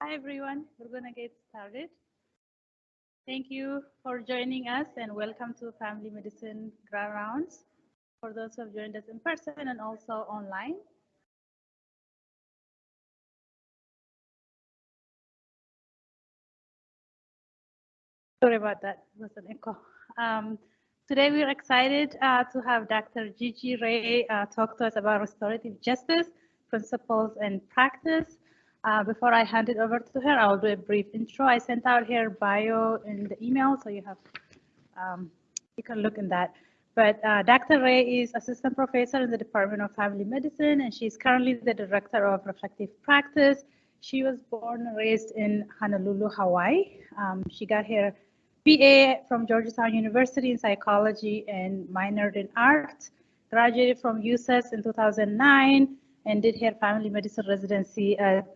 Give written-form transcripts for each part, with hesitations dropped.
Hi everyone, we're gonna get started. Thank you for joining us and welcome to Family Medicine Grand Rounds for those who have joined us in person and also online. Sorry about that, it was an echo. Today we're excited to have Dr. Gigi Ray talk to us about restorative justice, principles and practice. Before I hand it over to her, I'll do a brief intro. I sent out her bio in the email, so you can look in that. But Dr. Ray is assistant professor in the Department of Family Medicine, and she's currently the director of reflective practice. She was born and raised in Honolulu, Hawaii. She got her BA from Georgetown University in psychology and minored in art. Graduated from USS in 2009 and did her family medicine residency at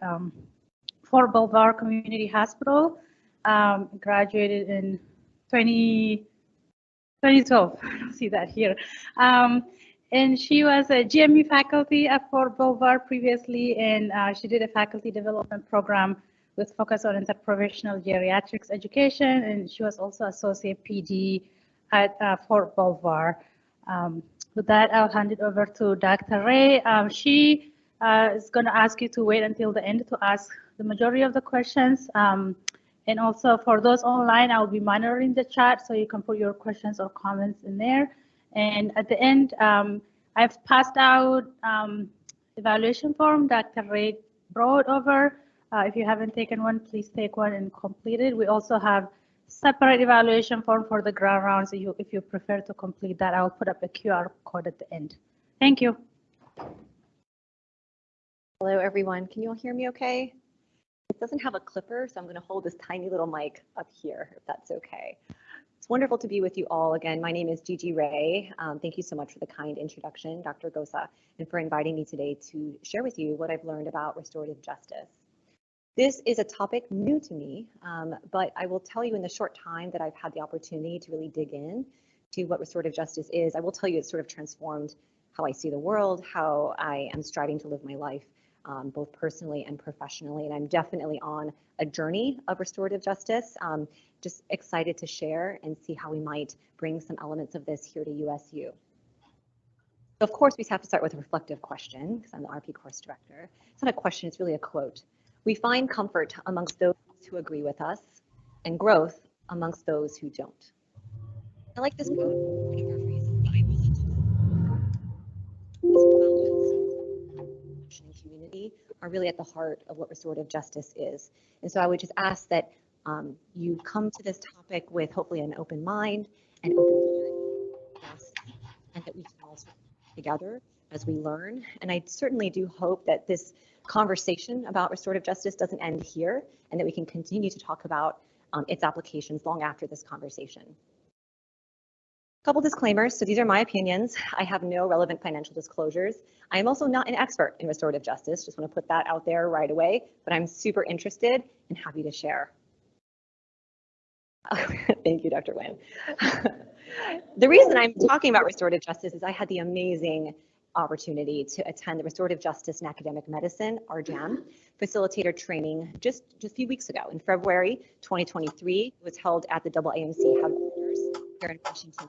Fort Belvoir Community Hospital. Graduated in 2012. I don't see that here. And she was a GME faculty at Fort Belvoir previously, and she did a faculty development program with focus on interprofessional geriatrics education, and she was also associate PD at Fort Belvoir. With that, I'll hand it over to Dr. Ray. She is going to ask you to wait until the end to ask the majority of the questions. And also for those online, I'll be monitoring the chat so you can put your questions or comments in there. And at the end, I've passed out evaluation form Dr. Ray brought over. If you haven't taken one, please take one and complete it. We also have separate evaluation form for the ground rounds. So if you prefer to complete that, I'll put up a QR code at the end. Thank you. Hello, everyone. Can you all hear me okay? It doesn't have a clipper, so I'm going to hold this tiny little mic up here, if that's okay. It's wonderful to be with you all again. My name is Gigi Ray. Thank you so much for the kind introduction, Dr. Gosa, and for inviting me today to share with you what I've learned about restorative justice. This is a topic new to me, but I will tell you in the short time that I've had the opportunity to really dig in to what restorative justice is, I will tell you it's sort of transformed how I see the world, how I am striving to live my life, both personally and professionally. And I'm definitely on a journey of restorative justice. Just excited to share and see how we might bring some elements of this here to USU. So of course, we have to start with a reflective question because I'm the RP course director. It's not a question, it's really a quote. We find comfort amongst those who agree with us and growth amongst those who don't. I like this quote. I'm going to paraphrase the Bible. Community are really at the heart of what restorative justice is. And so I would just ask that you come to this topic with hopefully an open mind and open heart, and that we can all together as we learn. And I certainly do hope that this conversation about restorative justice doesn't end here and that we can continue to talk about its applications long after this conversation. A couple disclaimers. So these are my opinions. I have no relevant financial disclosures. I am also not an expert in restorative justice. Just want to put that out there right away, but I'm super interested and happy to share. Thank you, Dr. Nguyen. The reason I'm talking about restorative justice is I had the amazing opportunity to attend the Restorative Justice in Academic Medicine, RJAM, facilitator training just a few weeks ago. In February 2023, it was held at the AAMC headquarters here in Washington.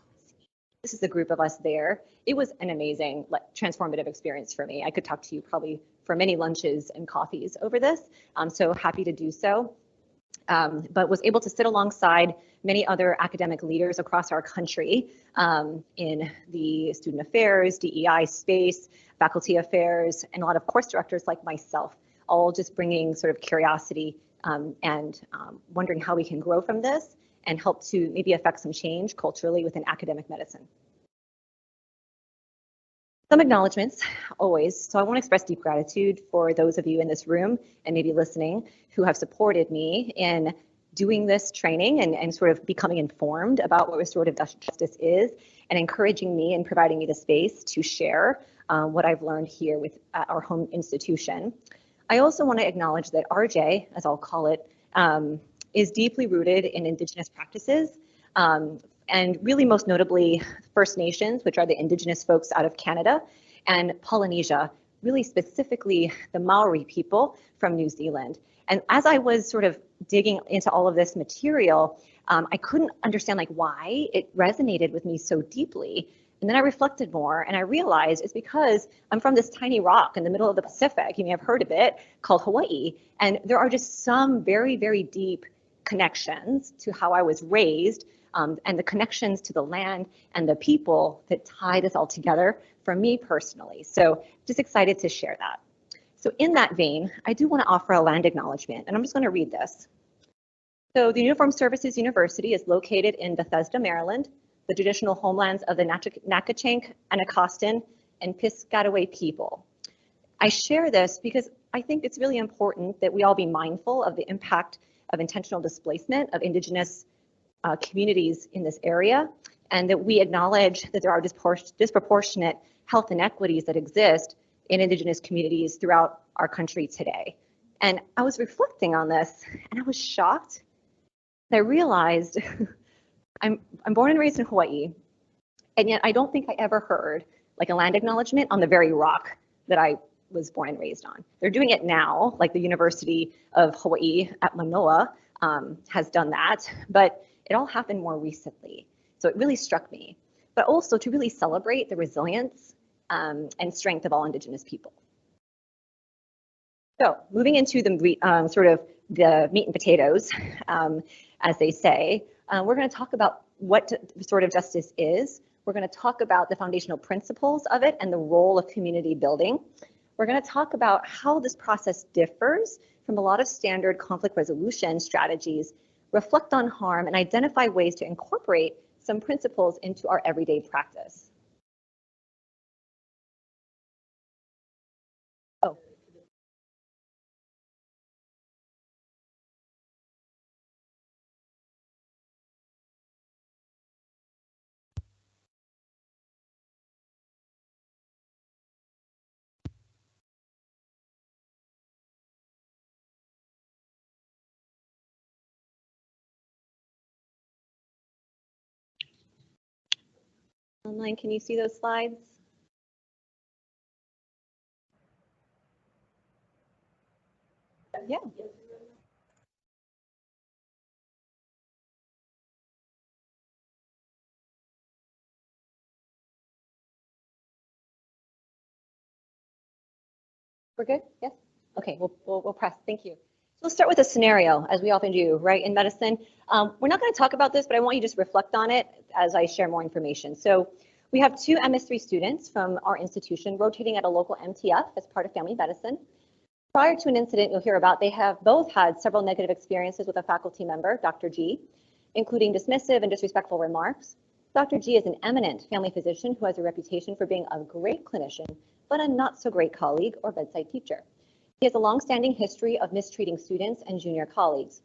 This is a group of us there. It was an amazing, transformative experience for me. I could talk to you probably for many lunches and coffees over this. I'm so happy to do so. But was able to sit alongside many other academic leaders across our country in the student affairs, DEI space, faculty affairs, and a lot of course directors like myself, all just bringing sort of curiosity and wondering how we can grow from this and help to maybe affect some change culturally within academic medicine. Some acknowledgements, always. So I want to express deep gratitude for those of you in this room and maybe listening who have supported me in doing this training and sort of becoming informed about what restorative justice is and encouraging me and providing me the space to share what I've learned here with our home institution. I also want to acknowledge that RJ, as I'll call it, is deeply rooted in Indigenous practices. And really most notably First Nations, which are the Indigenous folks out of Canada, and Polynesia, really specifically the Maori people from New Zealand. And as I was sort of digging into all of this material, I couldn't understand like why it resonated with me so deeply. And then I reflected more and I realized it's because I'm from this tiny rock in the middle of the Pacific, you may have heard of it, called Hawaii. And there are just some very, very deep connections to how I was raised, and the connections to the land and the people that tie this all together for me personally. So just excited to share that. So in that vein, I do want to offer a land acknowledgement, and I'm just going to read this. So the Uniformed Services University is located in Bethesda, Maryland, the traditional homelands of the Nacotchtank, Anacostan, and Piscataway people. I share this because I think it's really important that we all be mindful of the impact of intentional displacement of Indigenous communities in this area, and that we acknowledge that there are disproportionate health inequities that exist in Indigenous communities throughout our country today. And I was reflecting on this and I was shocked. I realized I'm born and raised in Hawaii, and yet I don't think I ever heard like a land acknowledgement on the very rock that I was born and raised on. They're doing it now, like the University of Hawaii at Manoa has done that, but it all happened more recently. So it really struck me, but also to really celebrate the resilience and strength of all Indigenous people. So moving into the sort of the meat and potatoes, as they say, we're going to talk about what restorative justice is. We're going to talk about the foundational principles of it and the role of community building. We're going to talk about how this process differs from a lot of standard conflict resolution strategies, reflect on harm, and identify ways to incorporate some principles into our everyday practice. Oh. Online, can you see those slides? Yeah. We're good? Yes? Okay, we'll press. Thank you. So let's start with a scenario, as we often do, right, in medicine. We're not going to talk about this, but I want you to just reflect on it as I share more information. So we have two MS3 students from our institution rotating at a local MTF as part of family medicine. Prior to an incident you'll hear about, they have both had several negative experiences with a faculty member, Dr. G, including dismissive and disrespectful remarks. Dr. G is an eminent family physician who has a reputation for being a great clinician, but a not so great colleague or bedside teacher. He has a long-standing history of mistreating students and junior colleagues.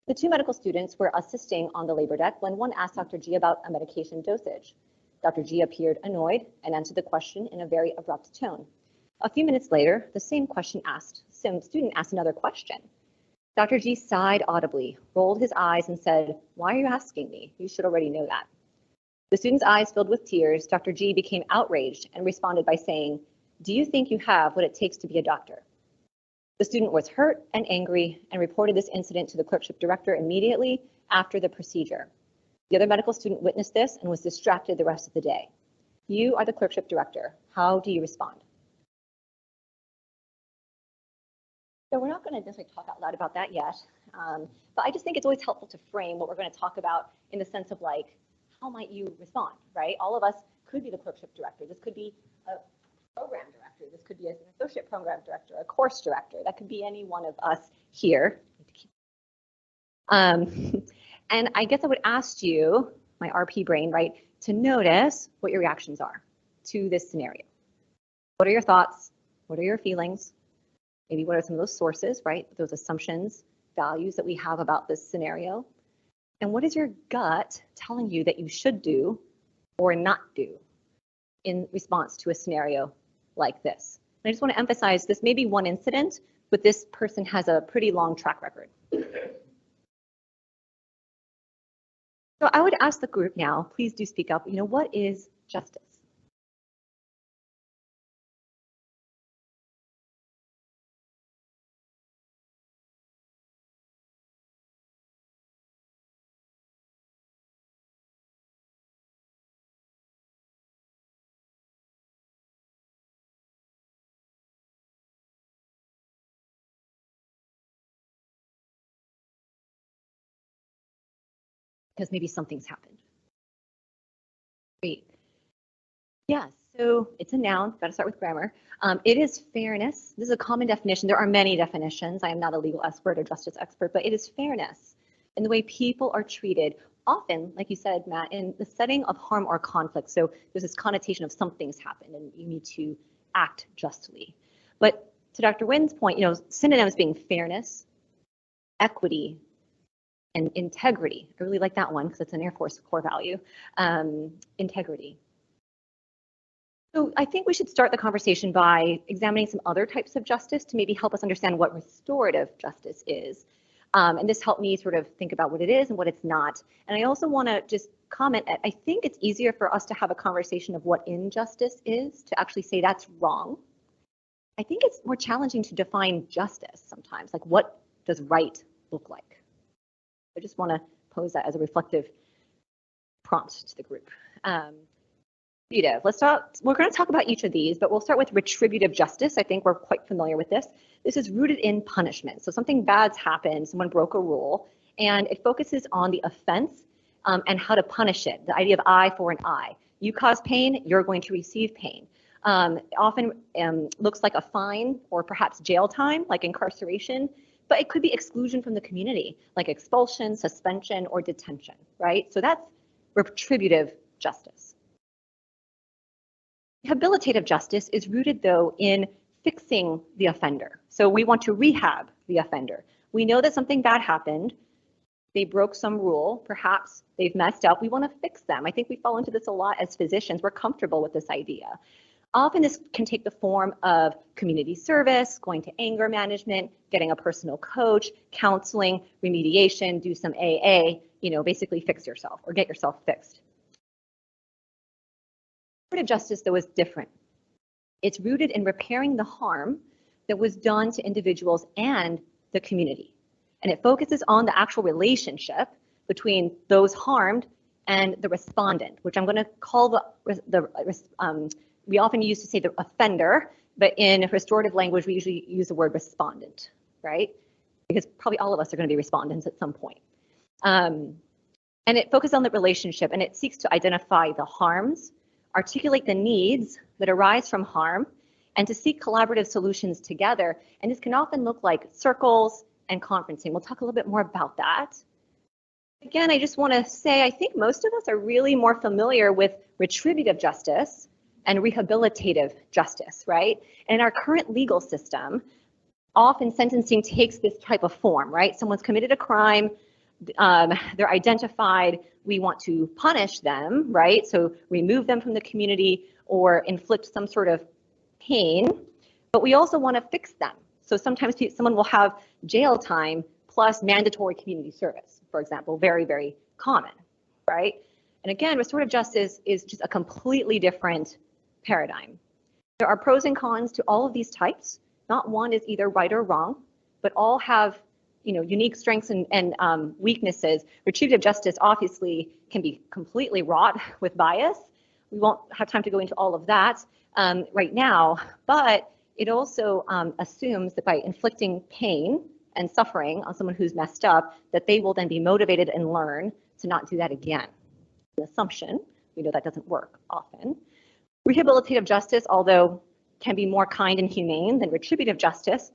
The two medical students were assisting on the labor deck when one asked Dr. G about a medication dosage. Dr. G appeared annoyed and answered the question in a very abrupt tone. A few minutes later, the same student asked another question. Dr. G sighed audibly, rolled his eyes and said, "Why are you asking me? You should already know that." The student's eyes filled with tears. Dr. G became outraged and responded by saying, "Do you think you have what it takes to be a doctor?" The student was hurt and angry and reported this incident to the clerkship director immediately after the procedure. The other medical student witnessed this and was distracted the rest of the day. You are the clerkship director. How do you respond? So we're not going to necessarily talk out loud about that yet, but I just think it's always helpful to frame what we're going to talk about in the sense of like, how might you respond, right? All of us could be the clerkship director. This could be a program director. This could be an associate program director, a course director. That could be any one of us here. And I guess I would ask you, my RP brain, right, to notice what your reactions are to this scenario. What are your thoughts? What are your feelings? Maybe what are some of those sources, right? Those assumptions, values that we have about this scenario. And what is your gut telling you that you should do or not do in response to a scenario like this? And I just want to emphasize this may be one incident, but this person has a pretty long track record. So I would ask the group now, please do speak up, what is justice? because maybe something's happened. Great. Yeah, so it's a noun, got to start with grammar. It is fairness. This is a common definition. There are many definitions. I am not a legal expert or justice expert, but it is fairness in the way people are treated, often, like you said, Matt, in the setting of harm or conflict. So there's this connotation of something's happened and you need to act justly. But to Dr. Nguyen's point, synonyms being fairness, equity, and integrity. I really like that one because it's an Air Force core value. Integrity. So I think we should start the conversation by examining some other types of justice to maybe help us understand what restorative justice is. And this helped me sort of think about what it is and what it's not. And I also want to just comment, I think it's easier for us to have a conversation of what injustice is, to actually say that's wrong. I think it's more challenging to define justice sometimes, like what does right look like? I just want to pose that as a reflective prompt to the group. Let's start. We're going to talk about each of these, but we'll start with retributive justice. I think we're quite familiar with this. This is rooted in punishment. So something bad's happened, someone broke a rule, and it focuses on the offense and how to punish it. The idea of eye for an eye. You cause pain, you're going to receive pain. Often looks like a fine or perhaps jail time, like incarceration, but it could be exclusion from the community, like expulsion, suspension, or detention, right? So that's retributive justice. Rehabilitative justice is rooted, though, in fixing the offender. So we want to rehab the offender. We know that something bad happened. They broke some rule. Perhaps they've messed up. We want to fix them. I think we fall into this a lot as physicians. We're comfortable with this idea. Often this can take the form of community service, going to anger management, getting a personal coach, counseling, remediation, do some AA, basically fix yourself or get yourself fixed. Restorative justice, though, is different. It's rooted in repairing the harm that was done to individuals and the community. And it focuses on the actual relationship between those harmed and the respondent, which I'm going to call we often use to say the offender, but in restorative language, we usually use the word respondent, right? Because probably all of us are going to be respondents at some point. And it focuses on the relationship, and it seeks to identify the harms, articulate the needs that arise from harm, and to seek collaborative solutions together. And this can often look like circles and conferencing. We'll talk a little bit more about that. Again, I just want to say, I think most of us are really more familiar with retributive justice and rehabilitative justice, right? And in our current legal system, often sentencing takes this type of form, right? Someone's committed a crime, they're identified, we want to punish them, right? So remove them from the community or inflict some sort of pain, but we also want to fix them. So sometimes someone will have jail time plus mandatory community service, for example, very, very common, right? And again, restorative justice is just a completely different paradigm. There are pros and cons to all of these types. Not one is either right or wrong, but all have unique strengths and weaknesses. Retributive justice obviously can be completely wrought with bias. We won't have time to go into all of that right now, but it also assumes that by inflicting pain and suffering on someone who's messed up, that they will then be motivated and learn to not do that again. An assumption, we know that doesn't work often. Rehabilitative justice, although can be more kind and humane than retributive justice,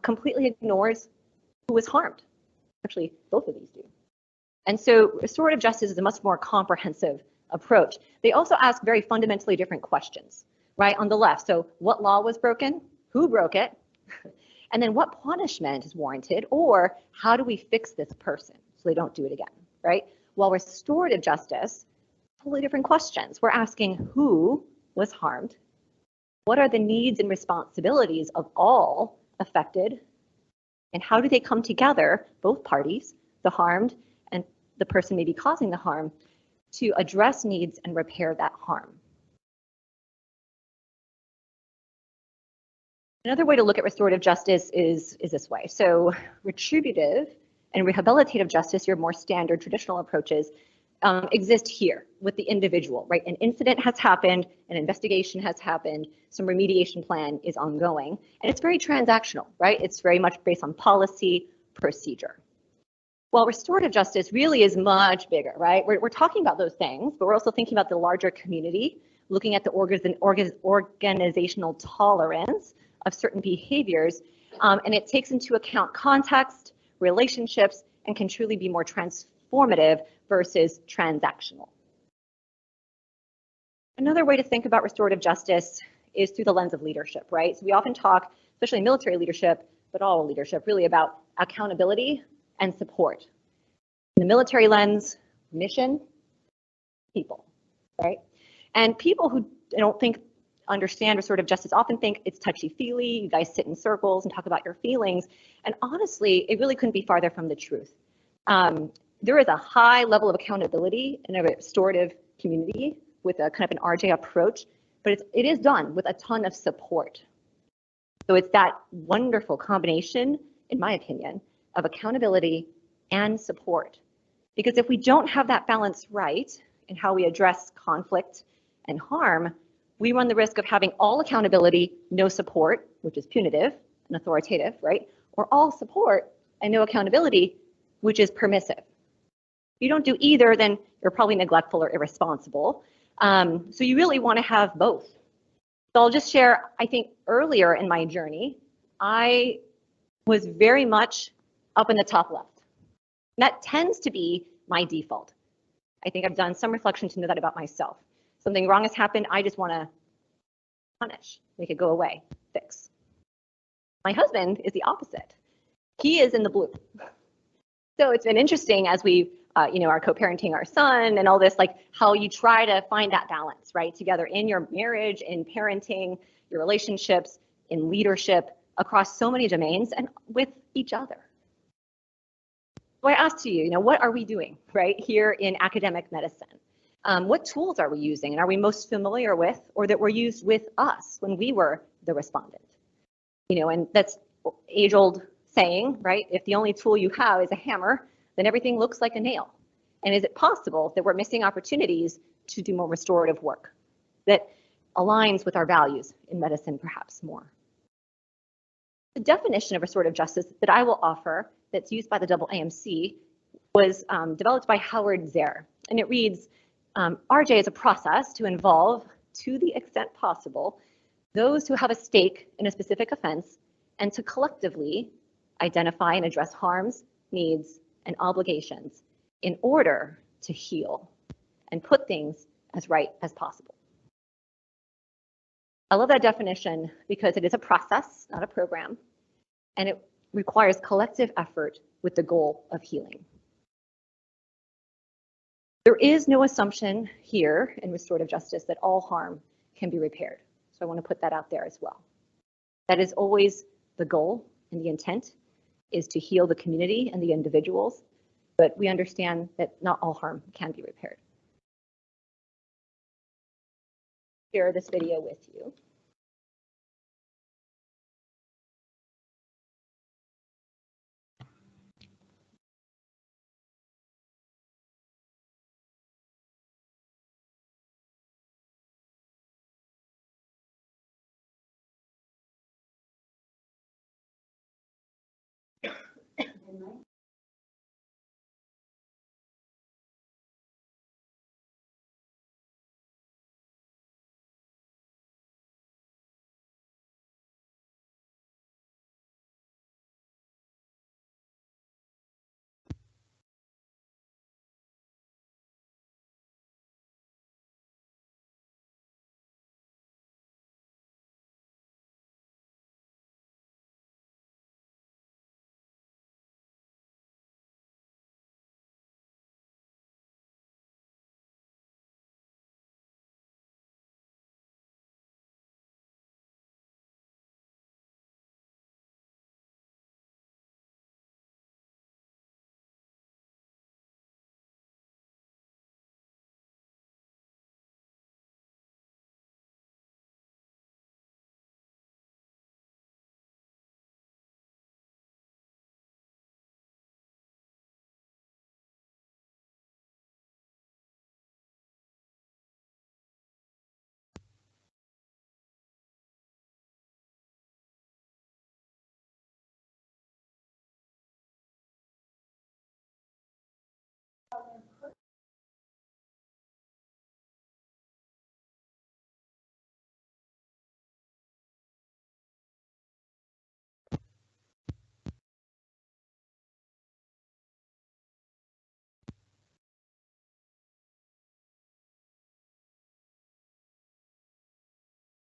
completely ignores who was harmed. Actually, both of these do. And so restorative justice is a much more comprehensive approach. They also ask very fundamentally different questions, right? On the left, so what law was broken? Who broke it? And then what punishment is warranted? Or how do we fix this person so they don't do it again, right? While restorative justice, totally different questions. We're asking who was harmed? What are the needs and responsibilities of all affected? And how do they come together, both parties, the harmed and the person maybe causing the harm, to address needs and repair that harm? Another way to look at restorative justice is this way. So retributive and rehabilitative justice, your more standard traditional approaches, exist here with the individual, right? An incident has happened, an investigation has happened, some remediation plan is ongoing, and it's very transactional, right? It's very much based on policy, procedure. Well, restorative justice really is much bigger, right? We're talking about those things, but we're also thinking about the larger community, looking at the organizational tolerance of certain behaviors, and it takes into account context, relationships, and can truly be more transformative versus transactional. Another way to think about restorative justice is through the lens of leadership, right? So we often talk, especially military leadership, but all leadership, really about accountability and support. In the military lens, mission, people, right? And people who don't understand restorative justice often think it's touchy-feely, you guys sit in circles and talk about your feelings. And honestly, it really couldn't be farther from the truth. There is a high level of accountability in a restorative community with a kind of an RJ approach, but it is done with a ton of support. So it's that wonderful combination, in my opinion, of accountability and support. Because if we don't have that balance right in how we address conflict and harm, we run the risk of having all accountability, no support, which is punitive and authoritative, right? Or all support and no accountability, which is permissive. If you don't do either, then you're probably neglectful or irresponsible. So you really want to have both. So I'll just share, I think earlier in my journey, I was very much up in the top left. And that tends to be my default. I think I've done some reflection to know that about myself. Something wrong has happened, I just want to punish, make it go away, fix. My husband is the opposite. He is in the blue. So it's been interesting as we are co-parenting our son and all this, like how you try to find that balance, right? Together in your marriage, in parenting, your relationships, in leadership, across so many domains and with each other. So I asked you, what are we doing right here in academic medicine? What tools are we using and are we most familiar with or that were used with us when we were the respondent? And that's age-old saying, right? If the only tool you have is a hammer, then everything looks like a nail. And is it possible that we're missing opportunities to do more restorative work that aligns with our values in medicine perhaps more? The definition of restorative justice that I will offer that's used by the AAMC was developed by Howard Zerr. And it reads, RJ is a process to involve, to the extent possible, those who have a stake in a specific offense and to collectively identify and address harms, needs, and obligations in order to heal and put things as right as possible. I love that definition because it is a process, not a program, and it requires collective effort with the goal of healing. There is no assumption here in restorative justice that all harm can be repaired. So I want to put that out there as well. That is always the goal and the intent is to heal the community and the individuals, but we understand that not all harm can be repaired. Share this video with you.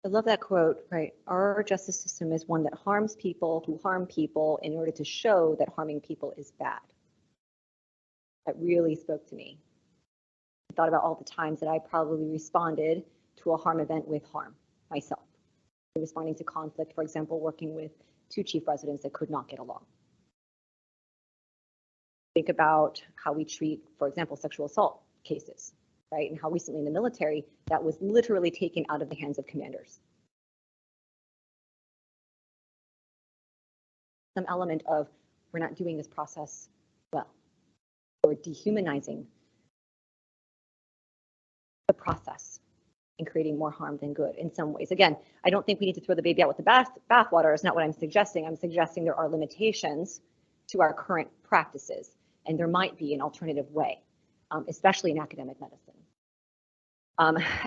I love that quote, right? Our justice system is one that harms people who harm people in order to show that harming people is bad. That really spoke to me. I thought about all the times that I probably responded to a harm event with harm myself. Responding to conflict, for example, working with two chief residents that could not get along. Think about how we treat, for example, sexual assault cases, right? And how recently in the military that was literally taken out of the hands of commanders. Some element of we're not doing this process well, or dehumanizing the process and creating more harm than good in some ways. Again, I don't think we need to throw the baby out with the bathwater. It's not what I'm suggesting. I'm suggesting there are limitations to our current practices, and there might be an alternative way, especially in academic medicine.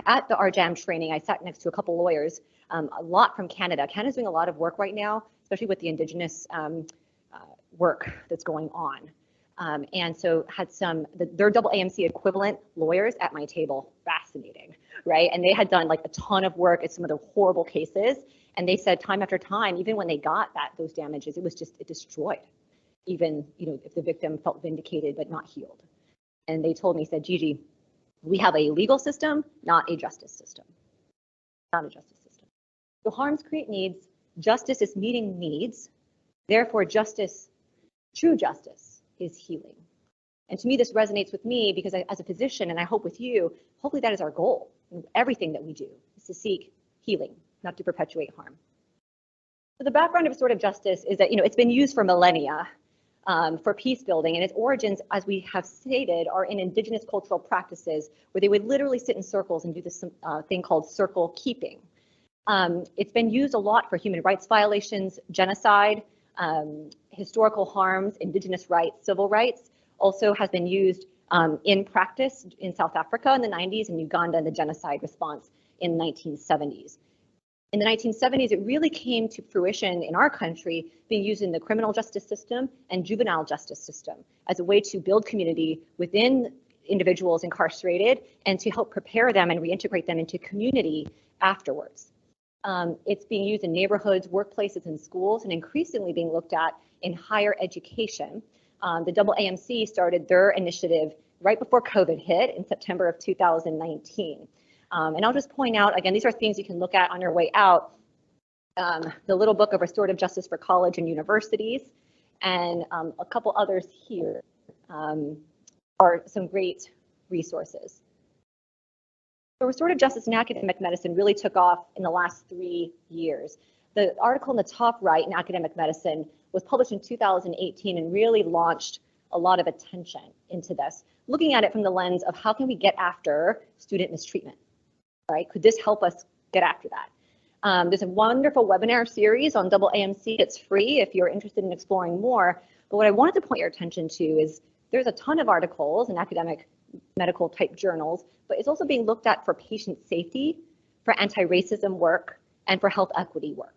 At the RJAM training, I sat next to a couple lawyers, a lot from Canada. Canada's doing a lot of work right now, especially with the Indigenous work that's going on. And so had their double AMC equivalent lawyers at my table. Fascinating, right? And they had done like a ton of work at some of the horrible cases. And they said time after time, even when they got those damages, it destroyed. Even, if the victim felt vindicated but not healed. And they told me, said, Gigi, we have a legal system, not a justice system. Not a justice system. So harms create needs. Justice is meeting needs. Therefore, true justice is healing. And to me, this resonates with me because as a physician, and I hope with you, hopefully that is our goal. Everything that we do is to seek healing, not to perpetuate harm. So the background of restorative justice is that, it's been used for millennia for peace building, and its origins, as we have stated, are in indigenous cultural practices where they would literally sit in circles and do this thing called circle keeping. It's been used a lot for human rights violations, genocide, historical harms, indigenous rights, civil rights. Also has been used in practice in South Africa in the 90s and Uganda in the genocide response in the 1970s. In the 1970s, it really came to fruition in our country, being used in the criminal justice system and juvenile justice system as a way to build community within individuals incarcerated and to help prepare them and reintegrate them into community afterwards. It's being used in neighborhoods, workplaces, and schools, and increasingly being looked at in higher education. The double AMC started their initiative right before COVID hit in September of 2019. And I'll just point out, again, these are things you can look at on your way out. The little book of Restorative Justice for College and Universities, and a couple others here are some great resources. So restorative justice in academic medicine really took off in the last 3 years. The article in the top right in academic medicine was published in 2018 and really launched a lot of attention into this, looking at it from the lens of how can we get after student mistreatment, right? Could this help us get after that? There's a wonderful webinar series on double AMC. It's free if you're interested in exploring more. But what I wanted to point your attention to is there's a ton of articles in academic medical type journals, but it's also being looked at for patient safety, for anti-racism work, and for health equity work.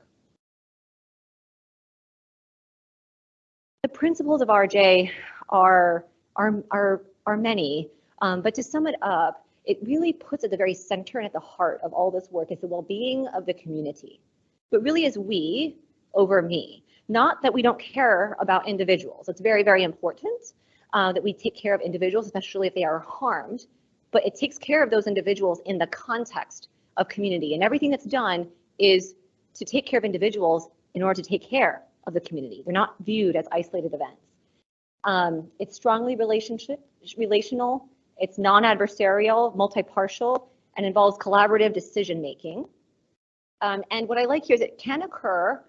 The principles of RJ are many, but to sum it up, it really puts at the very center and at the heart of all this work is the well-being of the community. So it really is we over me. Not that we don't care about individuals. It's very, very important that we take care of individuals, especially if they are harmed, but it takes care of those individuals in the context of community. And everything that's done is to take care of individuals in order to take care of the community. They're not viewed as isolated events. It's strongly relational, it's non-adversarial, multi-partial, and involves collaborative decision-making. And what I like here is it can occur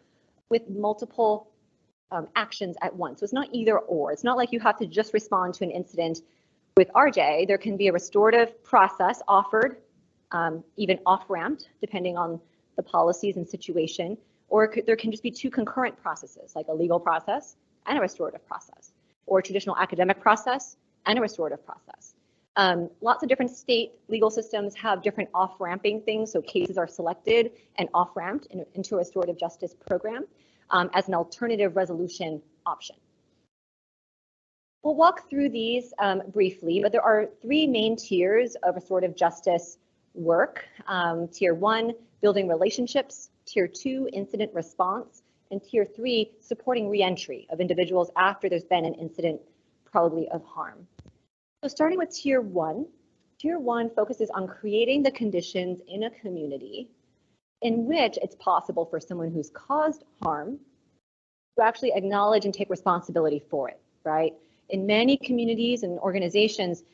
with multiple actions at once. So it's not either or. It's not like you have to just respond to an incident. With RJ, there can be a restorative process offered, even off-ramped, depending on the policies and situation, or there can just be two concurrent processes, like a legal process and a restorative process, or a traditional academic process and a restorative process. Lots of different state legal systems have different off-ramping things, so cases are selected and off-ramped into a restorative justice program as an alternative resolution option. We'll walk through these briefly, but there are three main tiers of restorative justice work. Tier 1, building relationships. Tier 2, incident response. And Tier 3, supporting reentry of individuals after there's been an incident, probably of harm. So starting with Tier 1 focuses on creating the conditions in a community in which it's possible for someone who's caused harm to actually acknowledge and take responsibility for it, right? In many communities and organizations,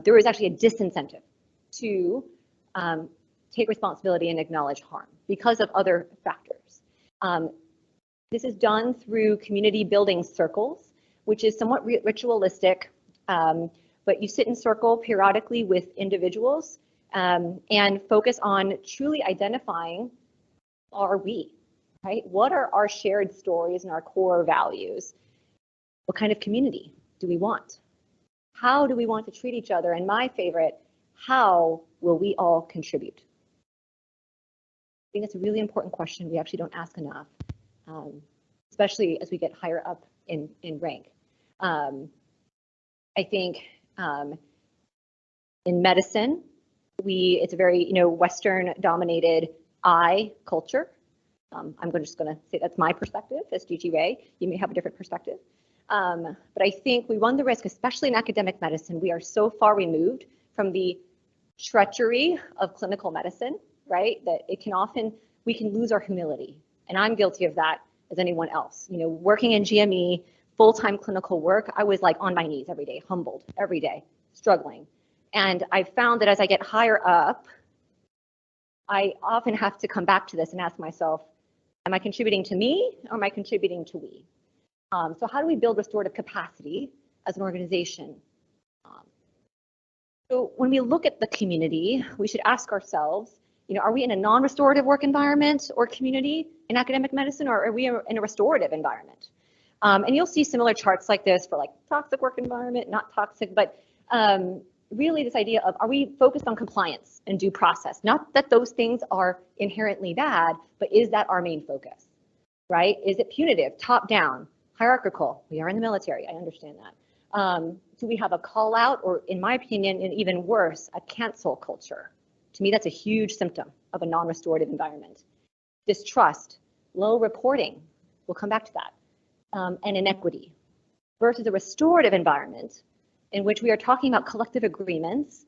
there is actually a disincentive to take responsibility and acknowledge harm because of other factors. This is done through community building circles, which is somewhat ritualistic, but you sit in circle periodically with individuals and focus on truly identifying, are we, right? What are our shared stories and our core values? What kind of community do we want? How do we want to treat each other? And my favorite, how will we all contribute? I think that's a really important question we actually don't ask enough, especially as we get higher up in rank. I think in medicine, it's a very Western dominated I culture. I'm just going to say that's my perspective as Gigi Ray. You may have a different perspective. But I think we run the risk, especially in academic medicine, we are so far removed from the treachery of clinical medicine, right? That we can lose our humility. And I'm guilty of that as anyone else. Working in GME, full-time clinical work, I was like on my knees every day, humbled every day, struggling. And I found that as I get higher up, I often have to come back to this and ask myself, am I contributing to me or am I contributing to we? So how do we build restorative capacity as an organization? So when we look at the community, we should ask ourselves, are we in a non-restorative work environment or community in academic medicine, or are we in a restorative environment? And you'll see similar charts like this for like toxic work environment, not toxic, but really this idea of, are we focused on compliance and due process? Not that those things are inherently bad, but is that our main focus, right? Is it punitive, top down, hierarchical? We are in the military, I understand that. Do we have a call out, or in my opinion, and even worse, a cancel culture? To me, that's a huge symptom of a non-restorative environment. Distrust, low reporting, we'll come back to that, and inequity, versus a restorative environment in which we are talking about collective agreements,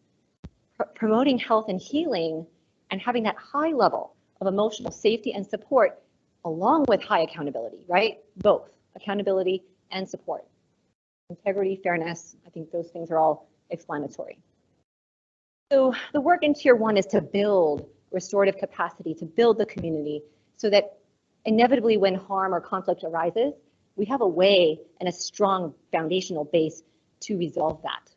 promoting health and healing, and having that high level of emotional safety and support along with high accountability, right? Both accountability and support. Integrity, fairness, I think those things are all explanatory. So the work in Tier 1 is to build restorative capacity, to build the community so that inevitably when harm or conflict arises, we have a way and a strong foundational base to resolve that.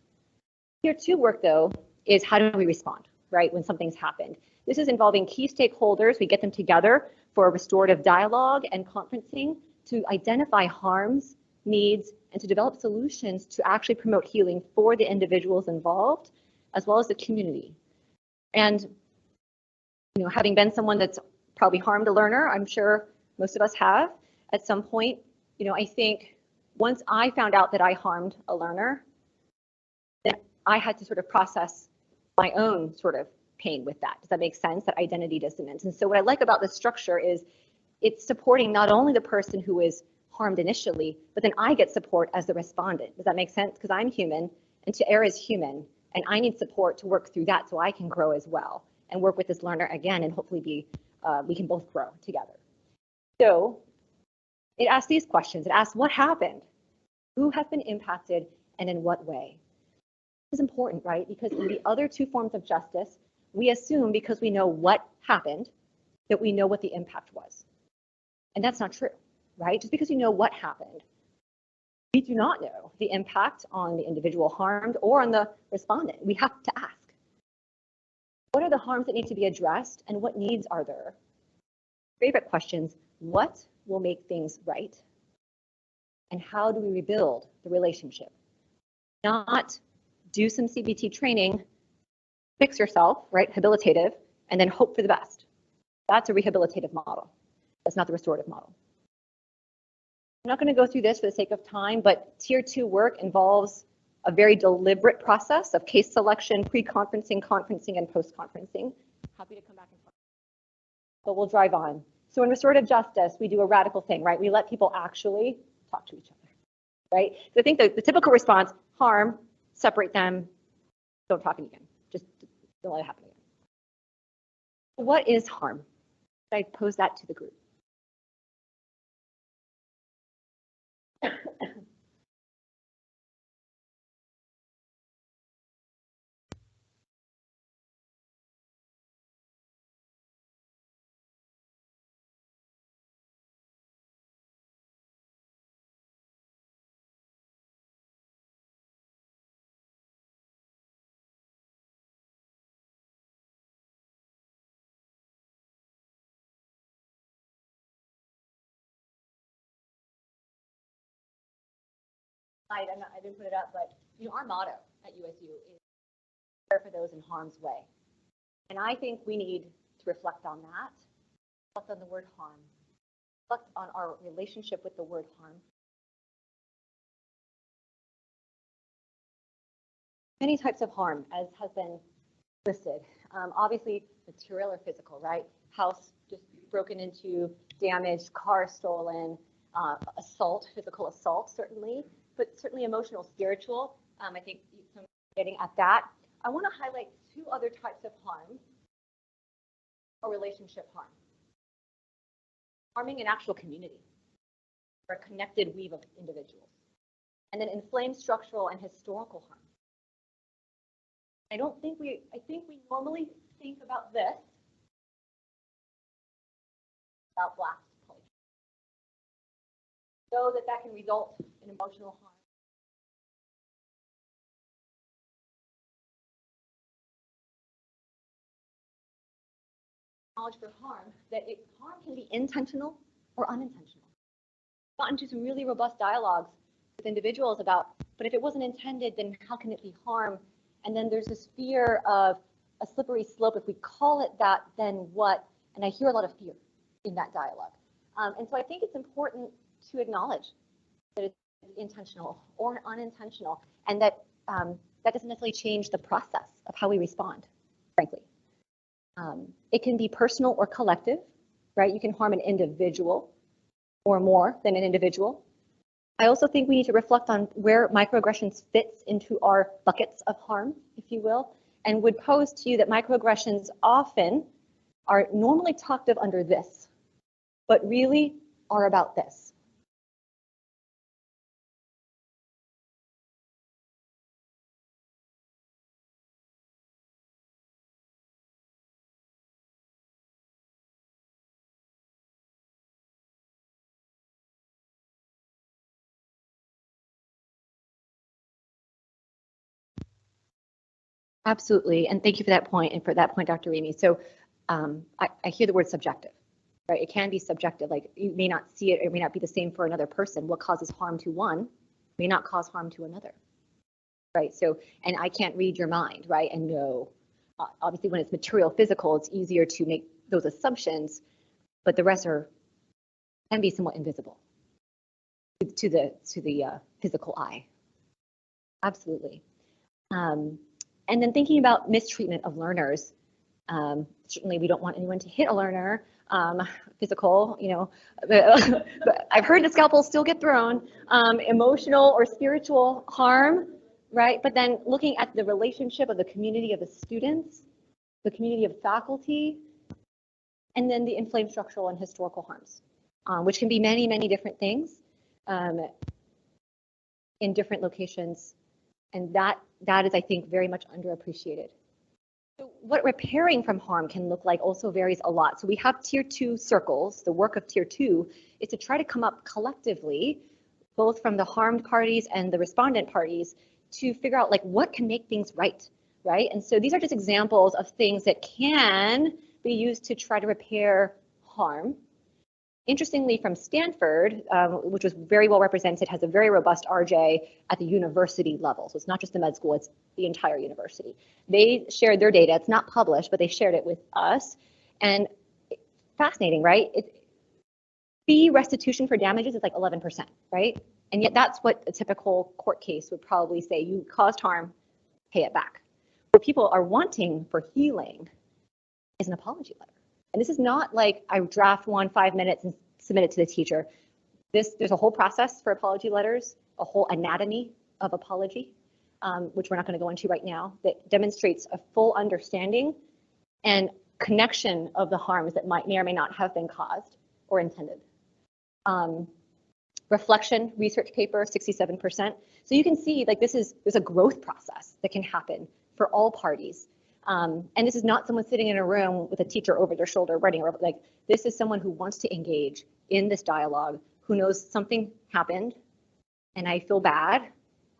Tier 2 work, though, is how do we respond, right, when something's happened? This is involving key stakeholders. We get them together for a restorative dialogue and conferencing to identify harms, needs, and to develop solutions to actually promote healing for the individuals involved, as well as the community. And, having been someone that's probably harmed a learner, I'm sure most of us have at some point, I think once I found out that I harmed a learner, then I had to sort of process my own sort of pain with that. Does that make sense? That identity dissonance. And so what I like about this structure is it's supporting not only the person who is harmed initially, but then I get support as the respondent. Does that make sense? Because I'm human and to err is human, and I need support to work through that so I can grow as well and work with this learner again, and hopefully we can both grow together. So it asks these questions. It asks what happened, who has been impacted, and in what way. This is important, right? Because in the other two forms of justice, we assume because we know what happened, that we know what the impact was. And that's not true, right? Just because you know what happened, we do not know the impact on the individual harmed or on the respondent. We have to ask, what are the harms that need to be addressed and what needs are there? Favorite questions, what will make things right? And how do we rebuild the relationship? Not do some CBT training, fix yourself, right, rehabilitative, and then hope for the best. That's a rehabilitative model. That's not the restorative model. I'm not going to go through this for the sake of time, but Tier 2 work involves a very deliberate process of case selection, pre-conferencing, conferencing, and post-conferencing. Happy to come back and talk. But we'll drive on. So in restorative justice, we do a radical thing, right? We let people actually talk to each other, right? So I think the typical response, harm, separate them, don't talk again. Just don't let it happen again. What is harm? I pose that to the group. I didn't put it up, but our motto at USU is care for those in harm's way. And I think we need to reflect on that, reflect on the word harm, reflect on our relationship with the word harm. Many types of harm, as has been listed. Obviously, material or physical, right? House just broken into, damaged, car stolen, assault, physical assault, certainly, but certainly emotional, spiritual. I think some getting at that. I want to highlight two other types of harm, or relationship harm. Harming an actual community, or a connected weave of individuals. And then inflamed structural and historical harm. I think we normally think about this, about blast poetry. So that can result in emotional harm. Knowledge for harm, that harm can be intentional or unintentional. I've gotten into some really robust dialogues with individuals about, but if it wasn't intended, then how can it be harm? And then there's this fear of a slippery slope. If we call it that, then what? And I hear a lot of fear in that dialogue. And so I think it's important to acknowledge that it's intentional or unintentional, and that that doesn't necessarily change the process of how we respond, frankly. It can be personal or collective, right? You can harm an individual or more than an individual. I also think we need to reflect on where microaggressions fits into our buckets of harm, if you will, and would pose to you that microaggressions often are normally talked of under this, but really are about this. Absolutely, and thank you for that point, and for that point, Dr. Remy. So I hear the word subjective, right? It can be subjective, like you may not see it, it may not be the same for another person. What causes harm to one may not cause harm to another, right? So, and I can't read your mind, right? And know, obviously when it's material, physical, it's easier to make those assumptions, but the rest can be somewhat invisible to the physical eye. Absolutely. And then thinking about mistreatment of learners, certainly we don't want anyone to hit a learner, physical, but I've heard the scalpels still get thrown, emotional or spiritual harm, right? But then looking at the relationship of the community of the students, the community of faculty, and then the inflamed structural and historical harms, which can be many, many different things in different locations. And that is, I think, very much underappreciated. So what repairing from harm can look like also varies a lot. So we have tier 2 circles. The work of tier 2 is to try to come up collectively, both from the harmed parties and the respondent parties, to figure out like what can make things right, right? And so these are just examples of things that can be used to try to repair harm. Interestingly, from Stanford, which was very well represented, has a very robust RJ at the university level. So it's not just the med school, it's the entire university. They shared their data. It's not published, but they shared it with us. And fascinating, right? Fee restitution for damages is like 11%, right? And yet that's what a typical court case would probably say. You caused harm, pay it back. What people are wanting for healing is an apology letter. And this is not like I draft one 5 minutes and submit it to the teacher. There's a whole process for apology letters, a whole anatomy of apology, which we're not going to go into right now, that demonstrates a full understanding and connection of the harms that may or may not have been caused or intended. Reflection research paper, 67%. So you can see like there's a growth process that can happen for all parties. And this is not someone sitting in a room with a teacher over their shoulder writing, like this is someone who wants to engage in this dialogue, who knows something happened and I feel bad,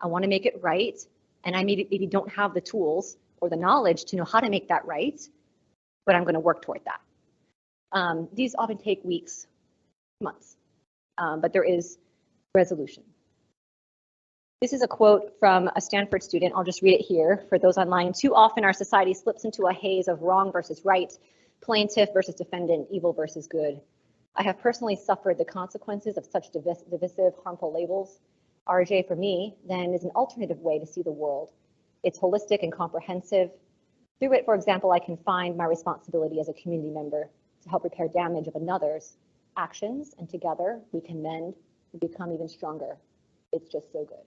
I want to make it right, and I maybe don't have the tools or the knowledge to know how to make that right, but I'm going to work toward that. These often take weeks, months, but there is resolution. This is a quote from a Stanford student. I'll just read it here for those online. Too often our society slips into a haze of wrong versus right, plaintiff versus defendant, evil versus good. I have personally suffered the consequences of such divisive, harmful labels. RJ for me then is an alternative way to see the world. It's holistic and comprehensive. Through it, for example, I can find my responsibility as a community member to help repair damage of another's actions, and together we can mend and become even stronger. It's just so good.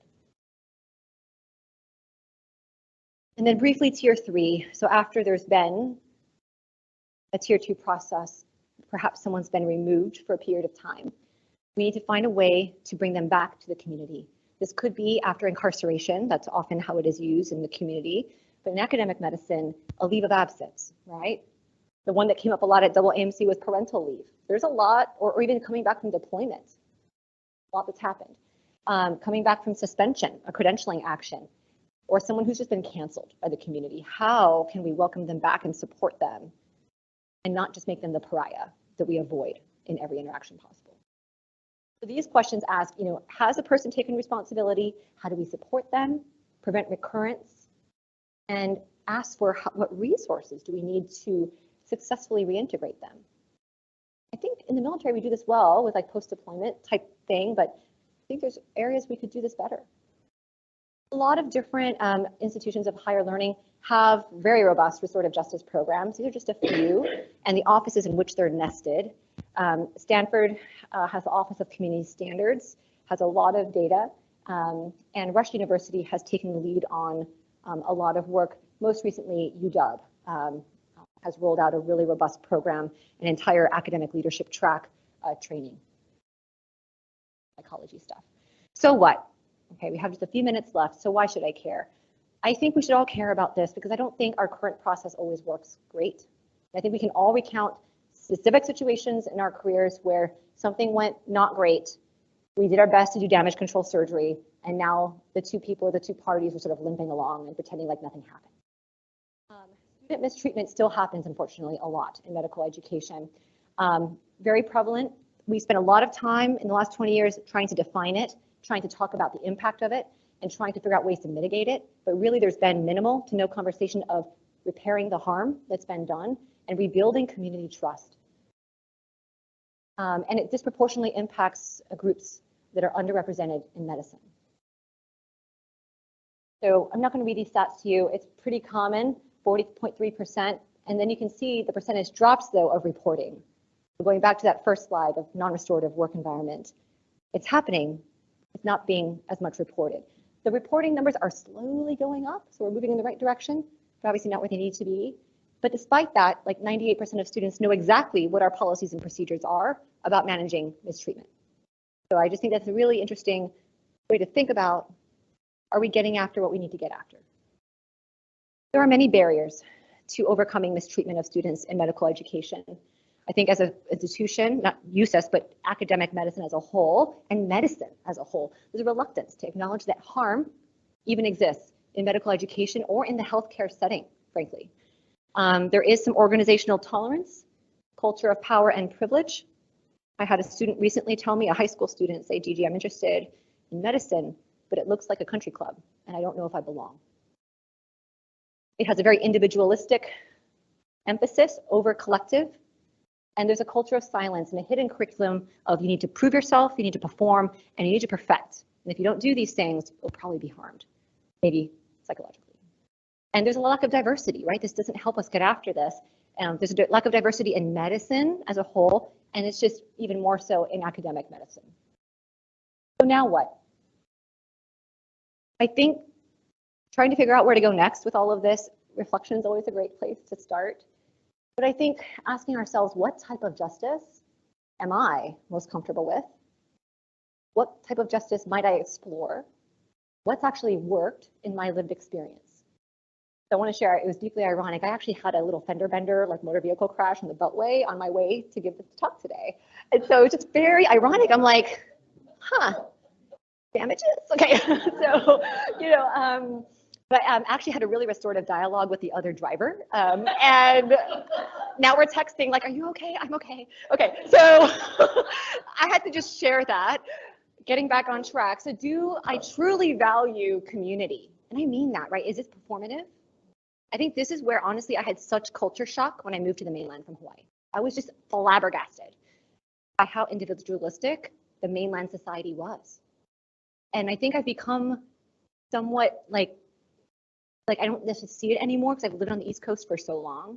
And then briefly, tier 3. So after there's been a tier 2 process, perhaps someone's been removed for a period of time, we need to find a way to bring them back to the community. This could be after incarceration. That's often how it is used in the community. But in academic medicine, a leave of absence, right? The one that came up a lot at double AMC was parental leave. There's a lot, or even coming back from deployment, a lot that's happened. Coming back from suspension, a credentialing action, or someone who's just been canceled by the community. How can we welcome them back and support them and not just make them the pariah that we avoid in every interaction possible? So these questions ask, has a person taken responsibility? How do we support them, prevent recurrence, and ask for what resources do we need to successfully reintegrate them? I think in the military we do this well with like post-deployment type thing, but I think there's areas we could do this better. A lot of different institutions of higher learning have very robust restorative justice programs. These are just a few, and the offices in which they're nested. Stanford has the Office of Community Standards, has a lot of data, and Rush University has taken the lead on a lot of work. Most recently, UW has rolled out a really robust program, an entire academic leadership track training, psychology stuff. So what? Okay, we have just a few minutes left, so why should I care? I think we should all care about this because I don't think our current process always works great. I think we can all recount specific situations in our careers where something went not great. We did our best to do damage control surgery, and now the two people or the two parties are sort of limping along and pretending like nothing happened. Student mistreatment still happens, unfortunately, a lot in medical education. Very prevalent. We spent a lot of time in the last 20 years trying to define it, trying to talk about the impact of it, and trying to figure out ways to mitigate it. But really, there's been minimal to no conversation of repairing the harm that's been done and rebuilding community trust. And it disproportionately impacts groups that are underrepresented in medicine. So I'm not going to read these stats to you. It's pretty common, 40.3%. And then you can see the percentage drops, though, of reporting. So going back to that first slide of non-restorative work environment, it's happening. It's not being as much reported. The reporting numbers are slowly going up, so we're moving in the right direction, but obviously not where they need to be. But despite that, like 98% of students know exactly what our policies and procedures are about managing mistreatment. So I just think that's a really interesting way to think about, are we getting after what we need to get after? There are many barriers to overcoming mistreatment of students in medical education. I think as an institution, not USUS, but academic medicine as a whole, and medicine as a whole, there's a reluctance to acknowledge that harm even exists in medical education or in the healthcare setting, frankly. There is some organizational tolerance, culture of power and privilege. I had a student recently tell me, a high school student, say, Gigi, I'm interested in medicine, but it looks like a country club, and I don't know if I belong. It has a very individualistic emphasis over collective. And there's a culture of silence and a hidden curriculum of you need to prove yourself, you need to perform, and you need to perfect. And if you don't do these things, you'll probably be harmed, maybe psychologically. And there's a lack of diversity, right? This doesn't help us get after this. There's a lack of diversity in medicine as a whole, and it's just even more so in academic medicine. So now what? I think trying to figure out where to go next with all of this, reflection is always a great place to start. But I think asking ourselves, what type of justice am I most comfortable with? What type of justice might I explore? What's actually worked in my lived experience? So I want to share, it was deeply ironic. I actually had a little fender bender, like motor vehicle crash on the Beltway on my way to give this talk today. And so it's just very ironic. I'm like, huh, damages? Okay, so, but actually had a really restorative dialogue with the other driver. And now we're texting like, are you okay? I'm okay. Okay, so I had to just share that, getting back on track. So do I truly value community? And I mean that, right? Is it performative? I think this is where, honestly, I had such culture shock when I moved to the mainland from Hawaii. I was just flabbergasted by how individualistic the mainland society was. And I think I've become somewhat like I don't necessarily see it anymore because I've lived on the East Coast for so long.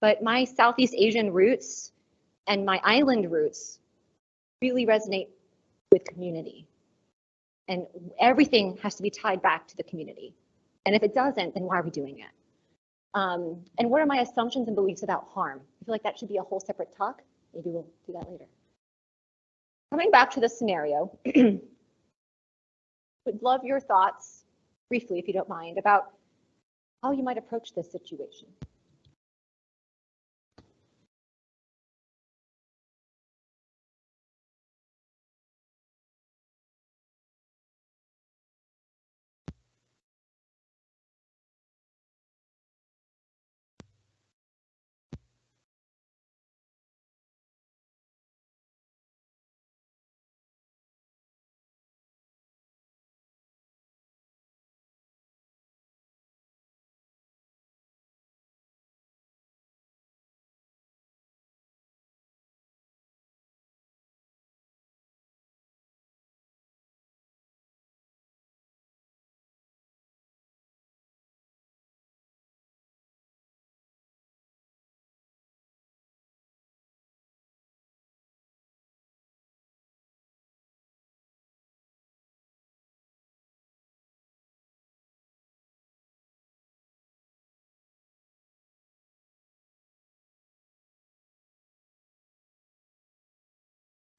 But my Southeast Asian roots and my island roots really resonate with community. And everything has to be tied back to the community. And if it doesn't, then why are we doing it? And what are my assumptions and beliefs about harm? I feel like that should be a whole separate talk. Maybe we'll do that later. Coming back to the scenario, would love your thoughts, briefly, if you don't mind, about how you might approach this situation.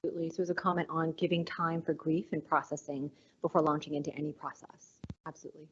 Absolutely. So there's a comment on giving time for grief and processing before launching into any process. Absolutely.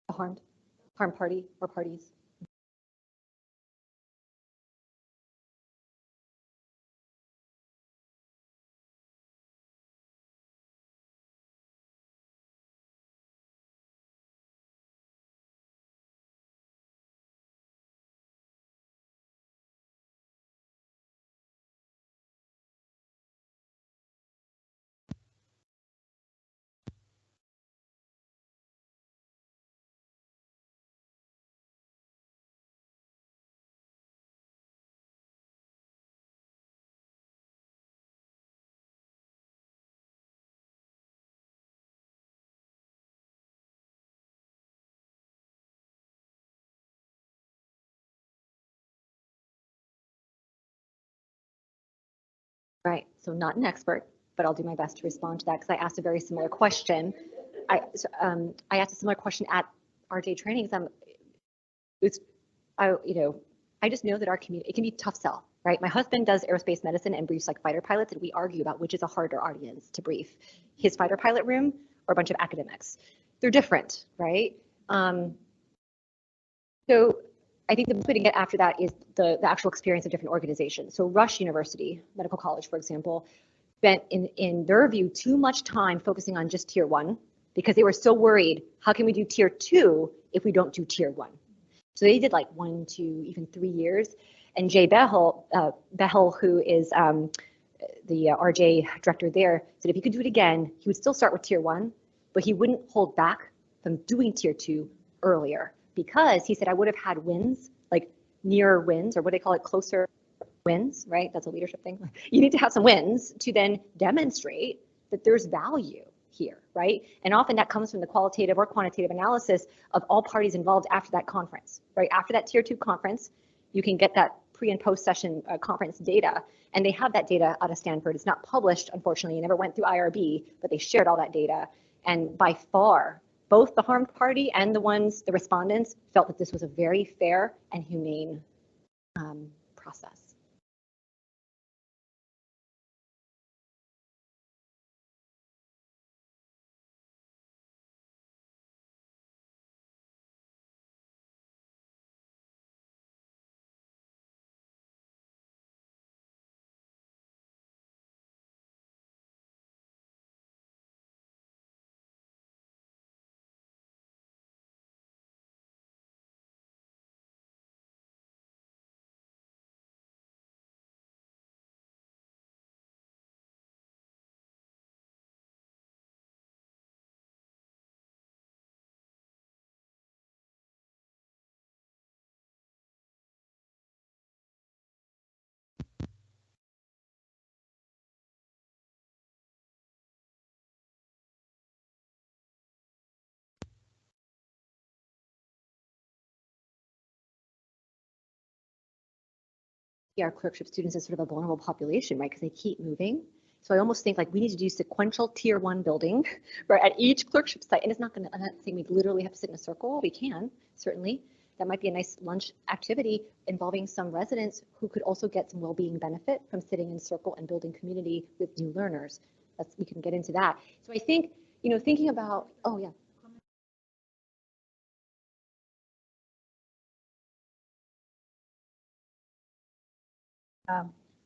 A harm party or parties. Right, so not an expert, but I'll do my best to respond to that because I asked a very similar question. I asked a similar question at RJ trainings. I just know that our community, it can be a tough sell, right? My husband does aerospace medicine and briefs like fighter pilots, and we argue about which is a harder audience to brief, his fighter pilot room or a bunch of academics. They're different, right? So I think the best way to get after that is the actual experience of different organizations. So Rush University Medical College, for example, spent in their view too much time focusing on just tier 1 because they were so worried, how can we do tier 2 if we don't do tier 1? So they did like 1, 2, even 3 years. And Jay Behel, who is the RJ director there, said if he could do it again, he would still start with tier 1, but he wouldn't hold back from doing tier 2 earlier because he said I would have had wins, like nearer wins, or what they call it, closer wins, right? That's a leadership thing. You need to have some wins to then demonstrate that there's value here, right? And often that comes from the qualitative or quantitative analysis of all parties involved after that conference, right? After that tier 2 conference, you can get that pre and post session conference data, and they have that data out of Stanford. It's not published, unfortunately. It never went through IRB, but they shared all that data. And by far, both the harmed party and the respondents felt that this was a very fair and humane process. Our clerkship students as sort of a vulnerable population, right? Because they keep moving. So I almost think like we need to do sequential tier 1 building, right, at each clerkship site. And it's not going to, I'm not saying we literally have to sit in a circle. We can, certainly. That might be a nice lunch activity involving some residents who could also get some well-being benefit from sitting in a circle and building community with new learners. We can get into that. So I think, thinking about, oh yeah.